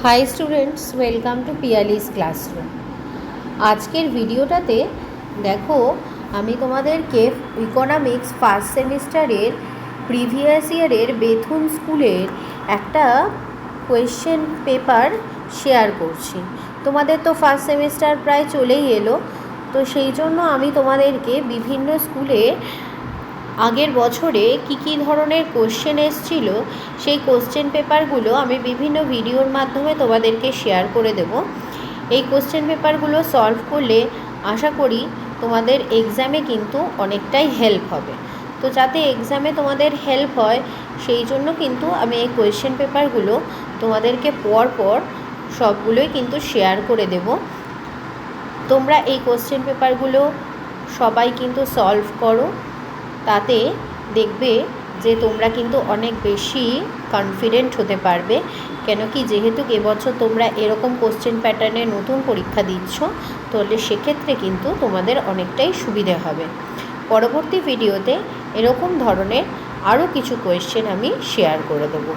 High students, welcome to Piyali's classroom. আজকের ভিডিওটাতে দেখো, আমি তোমাদেরকে ইকোনমিক্স ফার্স্ট সেমিস্টারের প্রিভিয়াস ইয়ারের বেথুন স্কুলের একটা কোয়েশ্চেন পেপার শেয়ার করছি। তোমাদের তো ফার্স্ট সেমিস্টার প্রায় চলেই এলো, তো সেই জন্য আমি তোমাদেরকে বিভিন্ন স্কুলে আগের বছরে কি ধরনের কোশ্চেন এসেছিল সেই কোশ্চেন পেপারগুলো আমি বিভিন্ন ভিডিওর মাধ্যমে তোমাদেরকে শেয়ার করে দেব। এই কোশ্চেন পেপারগুলো সলভ করলে আশা করি তোমাদের এক্সামে কিন্তু অনেকটাই হেল্প হবে। তো যাতে এক্সামে তোমাদের হেল্প হয় সেই জন্য কিন্তু আমি এই কোয়েশ্চেন পেপারগুলো তোমাদেরকে পর সবগুলোই কিন্তু শেয়ার করে দেব। তোমরা এই কোশ্চেন পেপারগুলো সবাই কিন্তু সলভ করো, তাতে দেখবে যে তোমরা কিন্তু অনেক বেশি কনফিডেন্ট হতে পারবে। কেন কি, যেহেতু এবছর তোমরা এরকম কোশ্চেন প্যাটার্নে নতুন পরীক্ষা দিচ্ছ, তাহলে সেক্ষেত্রে কিন্তু তোমাদের অনেকটাই সুবিধে হবে। পরবর্তী ভিডিওতে এরকম ধরনের আরও কিছু কোয়েশ্চেন আমি শেয়ার করে দেবো।